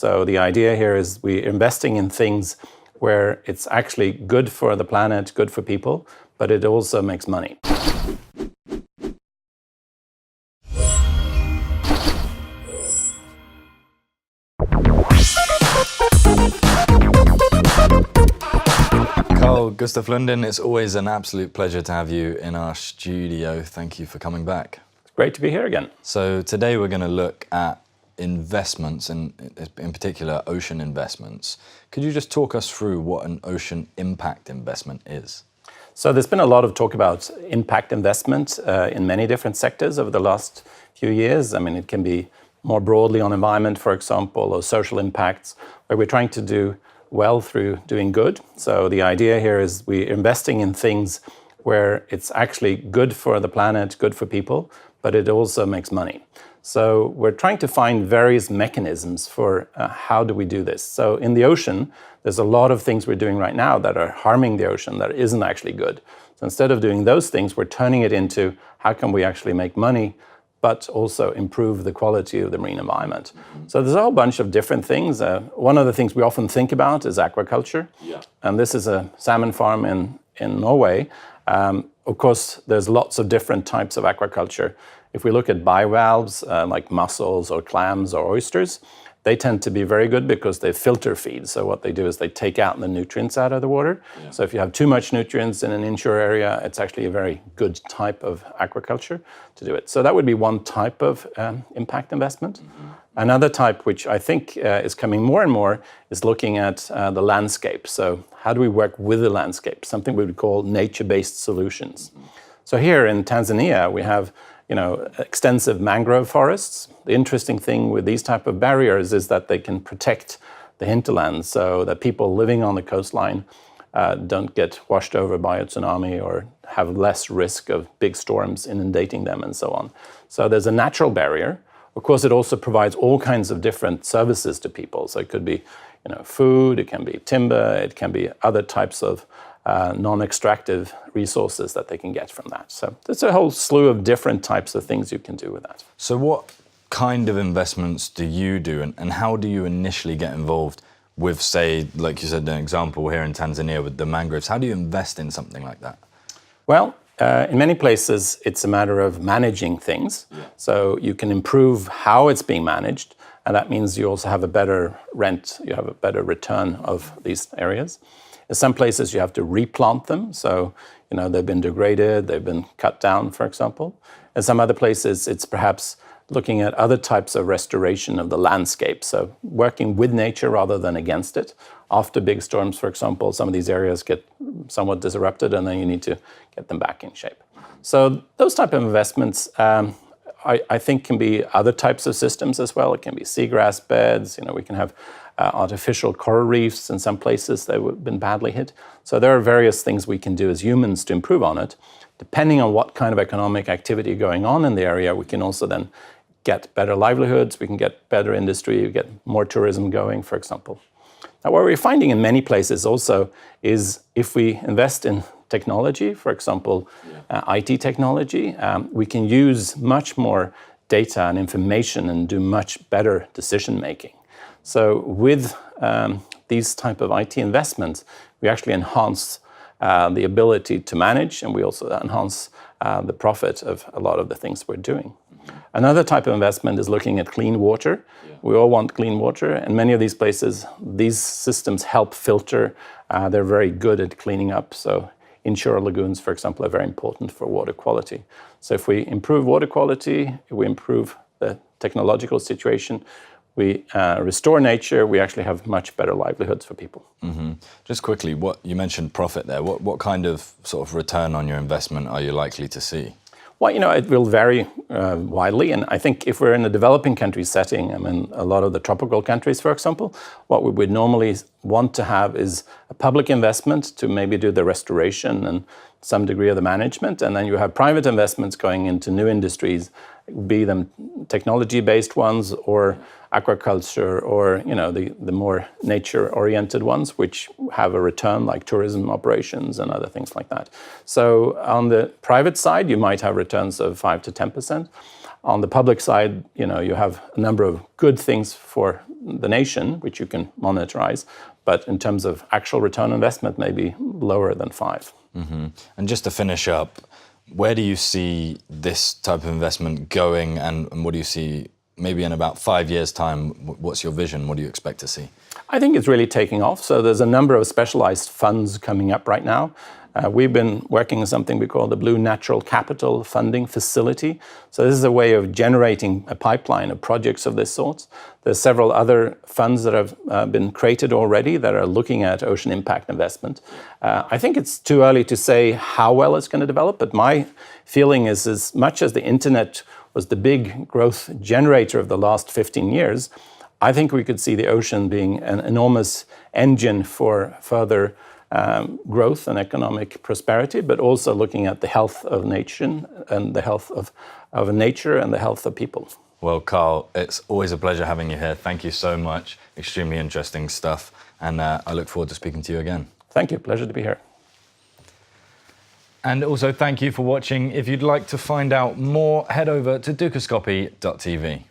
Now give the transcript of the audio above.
So the idea here is we're investing in things where it's actually good for the planet, good for people, but it also makes money. Gustaf Lundin, it's always an absolute pleasure to have you in our studio. Thank you for coming back. It's great to be here again. So today we're going to look at investments, and in particular ocean investments. Could you just talk us through what an ocean impact investment is? So there's been a lot of talk about impact investment in many different sectors over the last few years. I mean, it can be more broadly on environment, for example, or social impacts, where we're trying to do well through doing good. So the idea here is we're investing in things where it's actually good for the planet, good for people, but it also makes money. So we're trying to find various mechanisms for how do we do this. So in the ocean, there's a lot of things we're doing right now that are harming the ocean that isn't actually good. So instead of doing those things, we're turning it into how can we actually make money but also improve the quality of the marine environment. So there's a whole bunch of different things. One of the things we often think about is aquaculture. Yeah. And this is a salmon farm in Norway. Of course, there's lots of different types of aquaculture. If we look at bivalves, like mussels or clams or oysters, they tend to be very good because they filter feed. So what they do is they take out the nutrients out of the water. Yeah. So if you have too much nutrients in an inshore area, it's actually a very good type of aquaculture to do it. So that would be one type of impact investment. Mm-hmm. Another type, which I think is coming more and more, is looking at the landscape. So how do we work with the landscape? Something we would call nature-based solutions. Mm-hmm. So here in Tanzania, we have extensive mangrove forests. The interesting thing with these type of barriers is that they can protect the hinterland so that people living on the coastline don't get washed over by a tsunami or have less risk of big storms inundating them and so on. So there's a natural barrier. Of course, it also provides all kinds of different services to people. So it could be food, it can be timber, it can be other types of non-extractive resources that they can get from that. So there's a whole slew of different types of things you can do with that. So what kind of investments do you do, and how do you initially get involved with, say, like you said, an example here in Tanzania with the mangroves? How do you invest in something like that? Well, in many places, it's a matter of managing things. Yeah. So you can improve how it's being managed, and that means you also have a better rent, you have a better return of these areas. In some places, you have to replant them. So, they've been degraded, they've been cut down, for example. In some other places, it's perhaps looking at other types of restoration of the landscape. So working with nature rather than against it. After big storms, for example, some of these areas get somewhat disrupted and then you need to get them back in shape. So those type of investments, I think can be other types of systems as well. It can be seagrass beds, we can have artificial coral reefs in some places that have been badly hit. So there are various things we can do as humans to improve on it. Depending on what kind of economic activity going on in the area, we can also then get better livelihoods, we can get better industry, we get more tourism going, for example. Now, what we're finding in many places also is if we invest in technology, for example, IT technology, we can use much more data and information and do much better decision making. So with these type of IT investments, we actually enhance the ability to manage, and we also enhance the profit of a lot of the things we're doing. Mm-hmm. Another type of investment is looking at clean water. Yeah. We all want clean water, and many of these places, these systems help filter. They're very good at cleaning up. So inshore lagoons, for example, are very important for water quality. So if we improve water quality, if we improve the technological situation, we restore nature, we actually have much better livelihoods for people. Mm-hmm. Just quickly, what you mentioned profit there. What kind of sort of return on your investment are you likely to see? Well, it will vary widely. And I think if we're in a developing country setting, a lot of the tropical countries, for example, what we would normally want to have is a public investment to maybe do the restoration and some degree of the management. And then you have private investments going into new industries, be them technology-based ones or aquaculture or the more nature-oriented ones, which have a return like tourism operations and other things like that. So on the private side, you might have returns of 5 to 10%. On the public side, you have a number of good things for the nation, which you can monetize, but in terms of actual return on investment, maybe lower than 5. And just to finish up, where do you see this type of investment going, and what do you see maybe in about 5 years' time? What's your vision? What do you expect to see? I think it's really taking off. So there's a number of specialized funds coming up right now. We've been working on something we call the Blue Natural Capital Funding Facility. So this is a way of generating a pipeline of projects of this sort. There's several other funds that have been created already that are looking at ocean impact investment. I think it's too early to say how well it's going to develop, but my feeling is as much as the internet was the big growth generator of the last 15 years, I think we could see the ocean being an enormous engine for further growth and economic prosperity, but also looking at the health of nature and the health of nature and the health of people. Well, Carl, it's always a pleasure having you here. Thank you so much. Extremely interesting stuff. And I look forward to speaking to you again. Thank you. Pleasure to be here. And also thank you for watching. If you'd like to find out more, head over to dukascopy.tv.